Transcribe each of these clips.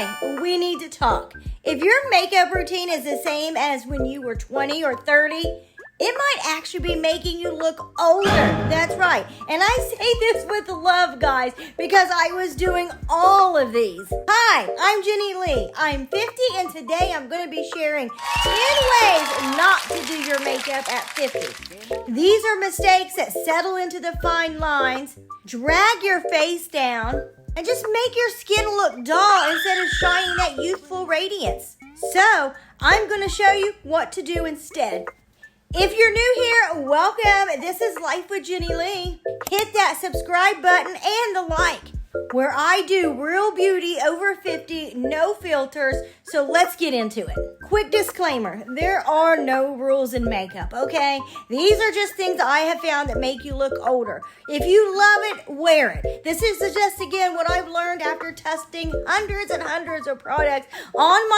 Okay, we need to talk. If your makeup routine is the same as when you were 20 or 30, it might actually be making you look older. That's right. And I say this with love, guys, because I was doing all of these. Hi, I'm Jenny Lee. I'm 50, and today I'm going to be sharing 10 ways not to do your makeup at 50. These are mistakes that settle into the fine lines, drag your face down, and just make your skin look dull instead of shining that youthful radiance. So, I'm going to show you what to do instead. If you're new here, welcome. This is Life with Jenny Lee. Hit that subscribe button and the like, where I do real beauty over 50, no filters. So let's get into it. Quick disclaimer, there are no rules in makeup, okay? These are just things I have found that make you look older. If you love it, wear it. This is just, again, what I've learned after testing hundreds and hundreds of products on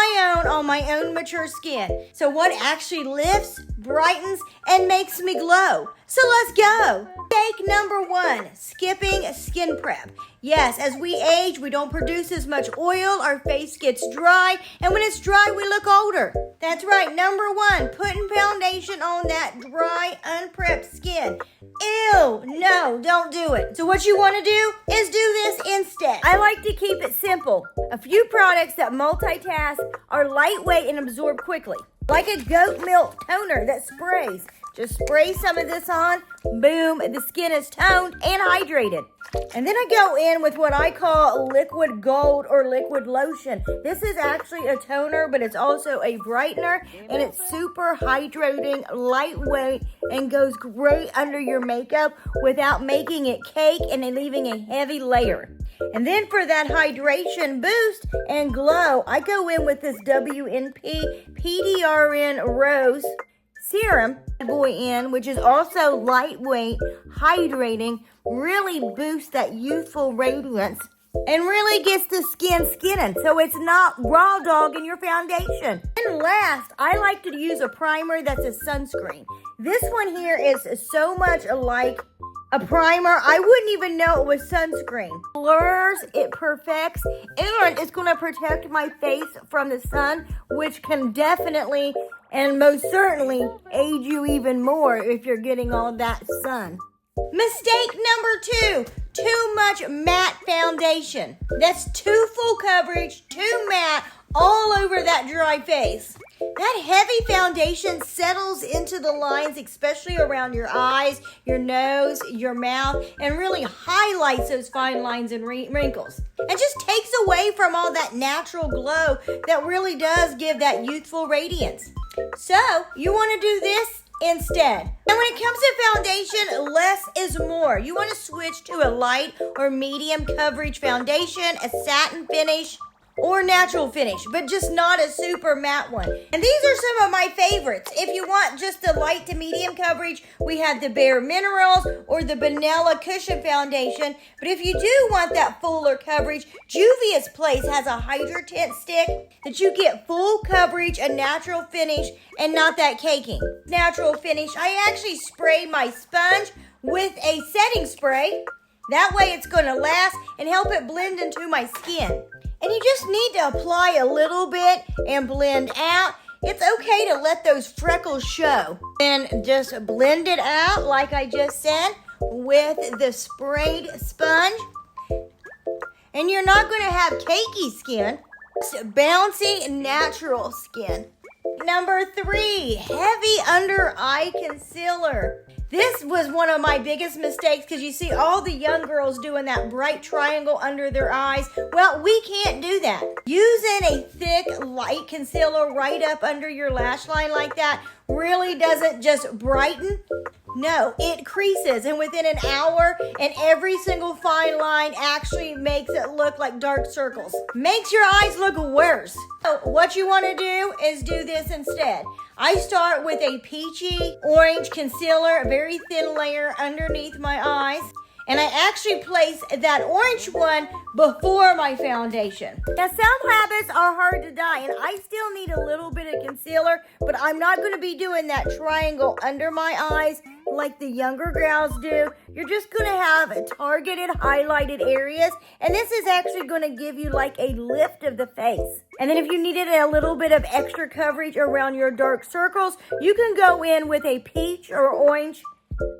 my own mature skin. So what actually lifts, brightens, and makes me glow? So let's go. Mistake number 1, skipping skin prep. Yes, as we age, we don't produce as much oil, our face gets dry, and when it's dry, we look older. That's right, number 1, putting foundation on that dry, unprepped skin. Ew, no, don't do it. So what you want to do is do this instead. I like to keep it simple. A few products that multitask are lightweight and absorb quickly. Like a goat milk toner that sprays. Just spray some of this on, boom, the skin is toned and hydrated. And then I go in with what I call liquid gold or liquid lotion. This is actually a toner, but it's also a brightener, and it's super hydrating, lightweight, and goes great under your makeup without making it cake and then leaving a heavy layer. And then for that hydration boost and glow, I go in with this WNP PDRN Rose Serum which is also lightweight, hydrating, really boosts that youthful radiance, and really gets the skin skinning, so it's not raw dog in your foundation. And last, I like to use a primer that's a sunscreen. This one here is so much like a primer, I wouldn't even know it was sunscreen. Blurs, it perfects, and it's going to protect my face from the sun, which can definitely and most certainly age you even more if you're getting all that sun. Mistake number 2, too much matte foundation. That's too full coverage, too matte, all over that dry face. That heavy foundation settles into the lines, especially around your eyes, your nose, your mouth, and really highlights those fine lines and wrinkles. And just takes away from all that natural glow that really does give that youthful radiance. So, you want to do this instead. And when it comes to foundation, less is more. You want to switch to a light or medium coverage foundation, a satin finish, or natural finish, but just not a super matte one. And these are some of my favorites. If you want just a light to medium coverage, we have the Bare Minerals or the Vanilla Cushion Foundation. But if you do want that fuller coverage, Juvia's Place has a Hydra Tint Stick that you get full coverage, a natural finish, and not that caking. Natural finish, I actually spray my sponge with a setting spray. That way it's gonna last and help it blend into my skin. And you just need to apply a little bit and blend out. It's okay to let those freckles show. Then just blend it out like I just said with the sprayed sponge. And you're not going to have cakey skin, just bouncy natural skin. Number 3, heavy under eye concealer. This was one of my biggest mistakes because you see all the young girls doing that bright triangle under their eyes. Well, we can't do that. Using a thick, light concealer right up under your lash line like that really doesn't just brighten. No, it creases, and within an hour, and every single fine line actually makes it look like dark circles. Makes your eyes look worse. So what you want to do is do this instead. I start with a peachy orange concealer, a very thin layer underneath my eyes. And I actually place that orange one before my foundation. Now, some habits are hard to die, and I still need a little bit of concealer, but I'm not going to be doing that triangle under my eyes like the younger gals do. You're just going to have targeted highlighted areas, and this is actually going to give you like a lift of the face. And then if you needed a little bit of extra coverage around your dark circles, you can go in with a peach or orange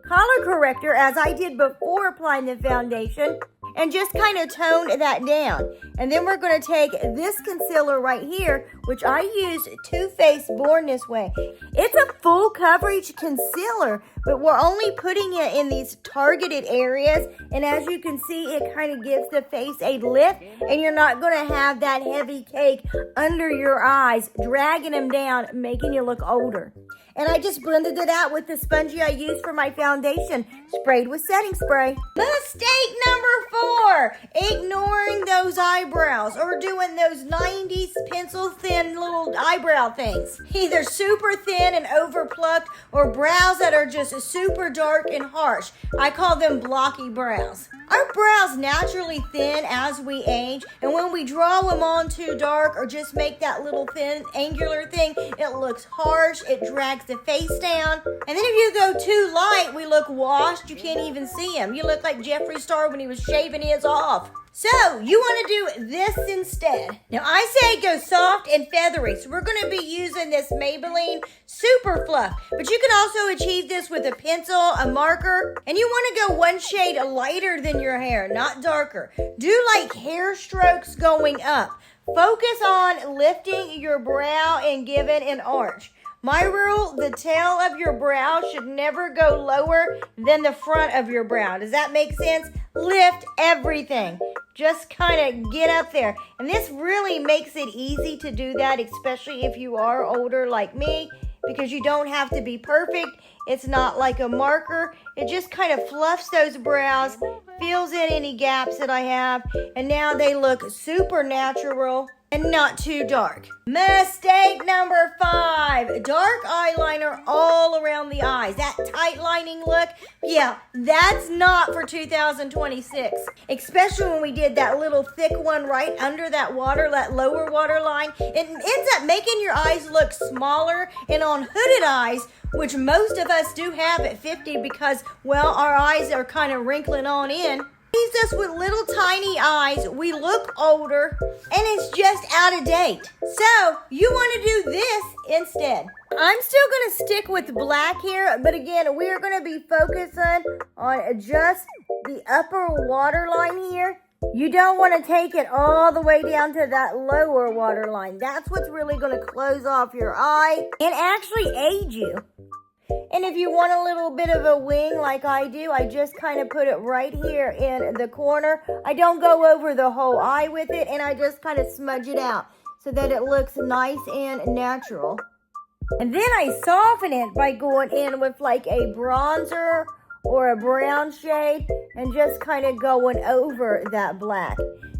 color corrector, as I did before applying the foundation, and just kind of tone that down. And then we're going to take this concealer right here, which I use Too Faced Born This Way. It's a full coverage concealer, but we're only putting it in these targeted areas. And as you can see, it kind of gives the face a lift, and you're not going to have that heavy cake under your eyes, dragging them down, making you look older. And I just blended it out with the spongy I used for my foundation, sprayed with setting spray. Mistake number 4, ignoring those eyebrows or doing those 90s pencil thin little eyebrow things. Either super thin and overplucked or brows that are just super dark and harsh. I call them blocky brows. Our brows naturally thin as we age, and when we draw them on too dark or just make that little thin angular thing, it looks harsh, it drags the face down. And then if you go too light, we look washed, you can't even see him. You look like Jeffree Star when he was shaving his off. So you want to do this instead. Now I say go soft and feathery, so we're going to be using this Maybelline Super Fluff. But you can also achieve this with a pencil, a marker, and you want to go one shade lighter than your hair, not darker. Do like hair strokes going up. Focus on lifting your brow and giving an arch. My rule, the tail of your brow should never go lower than the front of your brow. Does that make sense? Lift everything. Just kind of get up there. And this really makes it easy to do that, especially if you are older like me, because you don't have to be perfect. It's not like a marker. It just kind of fluffs those brows, fills in any gaps that I have, and now they look super natural and not too dark. Mistake number 5, dark eyeliner all around the eyes. That tight lining look, yeah, that's not for 2026. Especially when we did that little thick one right under that lower water line. It ends up making your eyes look smaller, and on hooded eyes, which most of us do have at 50 because, well, our eyes are kind of wrinkling on in, leaves us with little tiny eyes. We look older, and it's just out of date. So you want to do this instead. I'm still going to stick with black here, but again, we are going to be focusing on just the upper waterline here. You don't want to take it all the way down to that lower waterline. That's what's really going to close off your eye and actually age you. And if you want a little bit of a wing like I do, I just kind of put it right here in the corner. I don't go over the whole eye with it, and I just kind of smudge it out so that it looks nice and natural. And then I soften it by going in with like a bronzer or a brown shade and just kind of going over that black.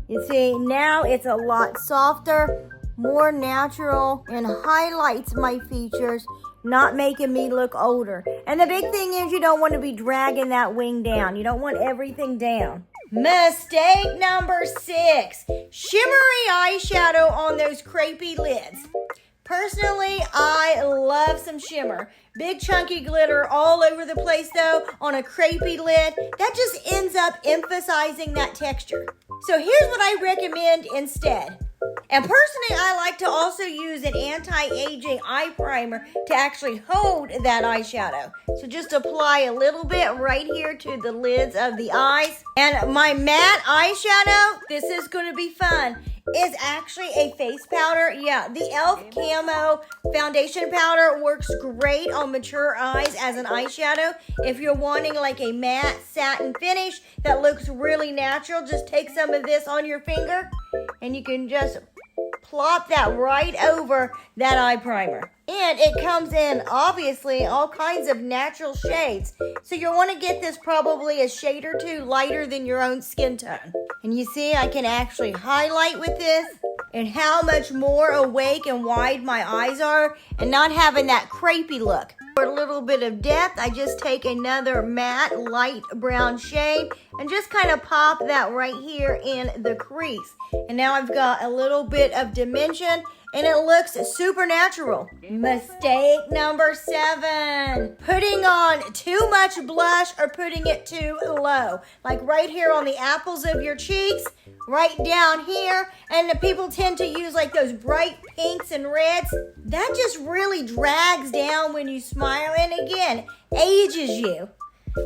You see, now it's a lot softer, more natural, and highlights my features, not making me look older. And the big thing is you don't want to be dragging that wing down. You don't want everything down. Mistake number 6, shimmery eyeshadow on those crepey lids. Personally, I love some shimmer. Big chunky glitter all over the place though on a crepey lid. That just ends up emphasizing that texture. So here's what I recommend instead. And personally, I like to also use an anti-aging eye primer to actually hold that eyeshadow. So just apply a little bit right here to the lids of the eyes. And my matte eyeshadow, this is going to be fun, is actually a face powder. Yeah, the e.l.f. Camo foundation powder works great on mature eyes as an eyeshadow. If you're wanting like a matte satin finish that looks really natural, just take some of this on your finger and you can just plop that right over that eye primer. And it comes in, obviously, all kinds of natural shades. So you'll want to get this probably a shade or two lighter than your own skin tone. And you see, I can actually highlight with this and how much more awake and wide my eyes are and not having that crepey look. For a little bit of depth, I just take another matte light brown shade and just kind of pop that right here in the crease. And now I've got a little bit of dimension, and it looks super natural. Mistake number 7, putting on too much blush or putting it too low. Like right here on the apples of your cheeks, right down here. And the people tend to use like those bright pinks and reds. That just really drags down when you smile, and again, ages you.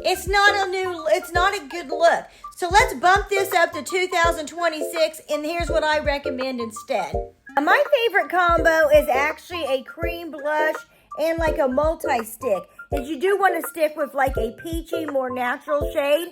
It's not a good look. So let's bump this up to 2026, and here's what I recommend instead. My favorite combo is actually a cream blush and like a multi-stick. If you do want to stick with like a peachy, more natural shade,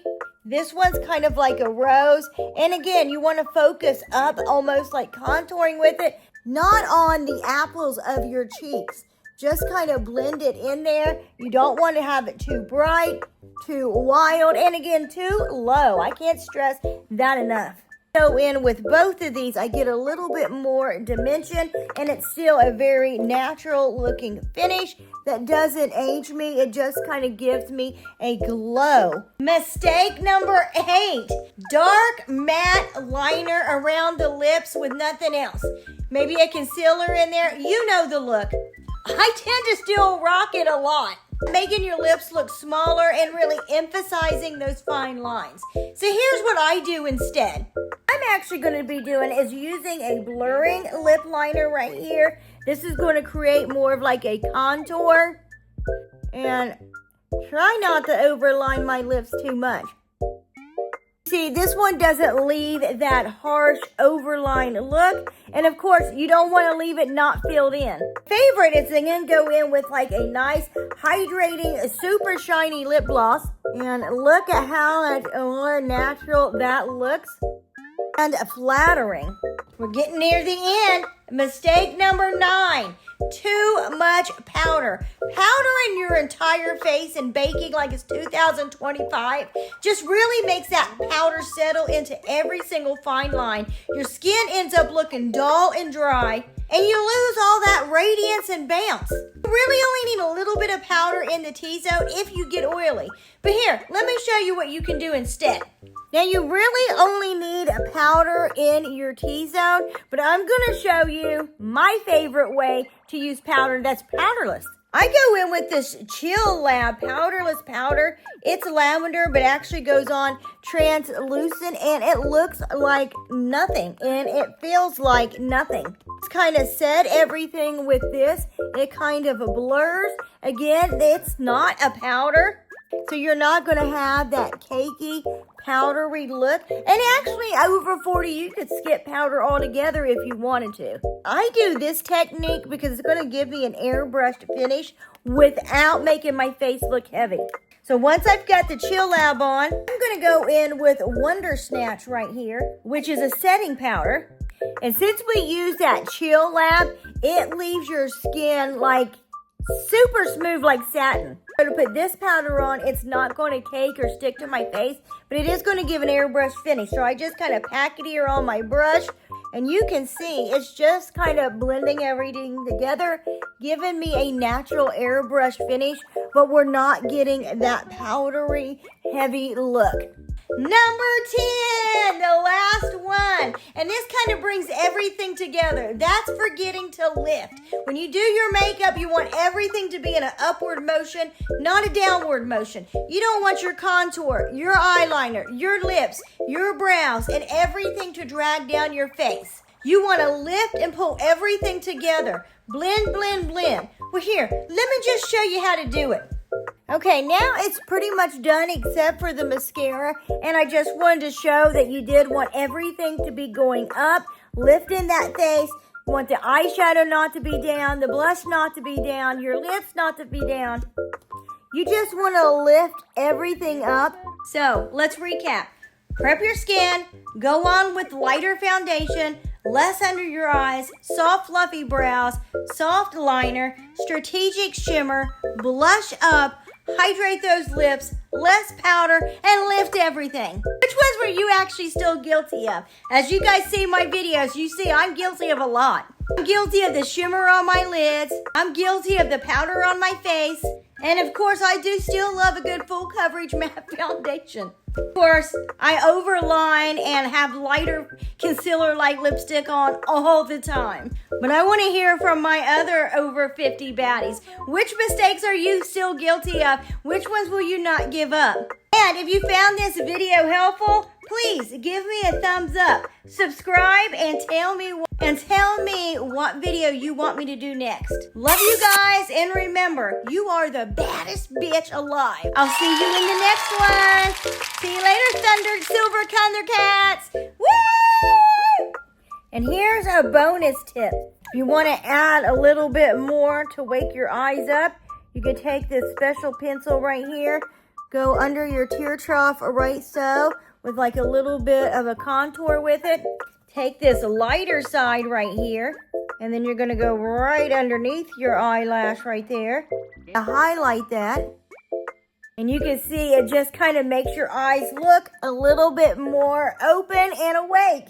this one's kind of like a rose. And again, you want to focus up, almost like contouring with it, not on the apples of your cheeks. Just kind of blend it in there. You don't want to have it too bright, too wild, and again, too low. I can't stress that enough. Go in with both of these, I get a little bit more dimension, and it's still a very natural looking finish that doesn't age me. It just kind of gives me a glow. Mistake number 8, dark matte liner around the lips with nothing else. Maybe a concealer in there. You know the look. I tend to still rock it a lot, making your lips look smaller and really emphasizing those fine lines. So here's what I do instead. I'm actually going to be doing is using a blurring lip liner right here. This is going to create more of like a contour, and try not to overline my lips too much. See, this one doesn't leave that harsh overline look. And of course, you don't want to leave it not filled in. Favorite is going to go in with like a nice, hydrating, super shiny lip gloss. And look at how much more natural that looks. And flattering. We're getting near the end. Mistake number 9. Too much powder. Powdering your entire face and baking like it's 2025 just really makes that powder settle into every single fine line. Your skin ends up looking dull and dry, and you lose all that radiance and bounce. You really only need a little bit of powder in the T-zone if you get oily. But here, let me show you what you can do instead. Now, you really only need a powder in your T-zone, but I'm going to show you my favorite way to use powder that's powderless. I go in with this Chill Lab powderless powder. It's lavender, but actually goes on translucent, and it looks like nothing, and it feels like nothing. It's kind of set everything with this. It kind of blurs. Again, it's not a powder, so you're not going to have that cakey, powdery look. And actually, over 40, you could skip powder altogether if you wanted to. I do this technique because it's going to give me an airbrushed finish without making my face look heavy. So once I've got the Chill Lab on, I'm going to go in with Wonder Snatch right here, which is a setting powder. And since we use that Chill Lab, it leaves your skin like super smooth like satin. To put this powder on, it's not going to cake or stick to my face, but it is going to give an airbrush finish. So I just kind of pack it here on my brush, and you can see it's just kind of blending everything together, giving me a natural airbrush finish, but we're not getting that powdery, heavy look. Number 10, the last one. And this kind of brings everything together. That's forgetting to lift. When you do your makeup, you want everything to be in an upward motion, not a downward motion. You don't want your contour, your eyeliner, your lips, your brows, and everything to drag down your face. You want to lift and pull everything together. Blend, blend, blend. Well, here, let me just show you how to do it. Okay, now it's pretty much done except for the mascara, and I just wanted to show that you did want everything to be going up, lifting that face. You want the eyeshadow not to be down, the blush not to be down, your lips not to be down. You just want to lift everything up. So, let's recap. Prep your skin, go on with lighter foundation, less under your eyes, soft fluffy brows, soft liner, strategic shimmer, blush up, hydrate those lips, less powder, and lift everything. Which ones were you actually still guilty of? As you guys see my videos, you see I'm guilty of a lot. I'm guilty of the shimmer on my lids. I'm guilty of the powder on my face. And of course, I do still love a good full coverage matte foundation. Of course, I overline and have lighter concealer like lipstick on all the time. But I want to hear from my other over 50 baddies. Which mistakes are you still guilty of? Which ones will you not give up? And if you found this video helpful, please give me a thumbs up. Subscribe and tell me what video you want me to do next. Love you guys, and remember, you are the baddest bitch alive. I'll see you in the next one. See you later, Thunder Silver Thundercats. Woo! And here's a bonus tip. If you want to add a little bit more to wake your eyes up, you can take this special pencil right here, go under your tear trough right so, with like a little bit of a contour with it. Take this lighter side right here, and then you're going to go right underneath your eyelash right there to highlight that. And you can see it just kind of makes your eyes look a little bit more open and awake.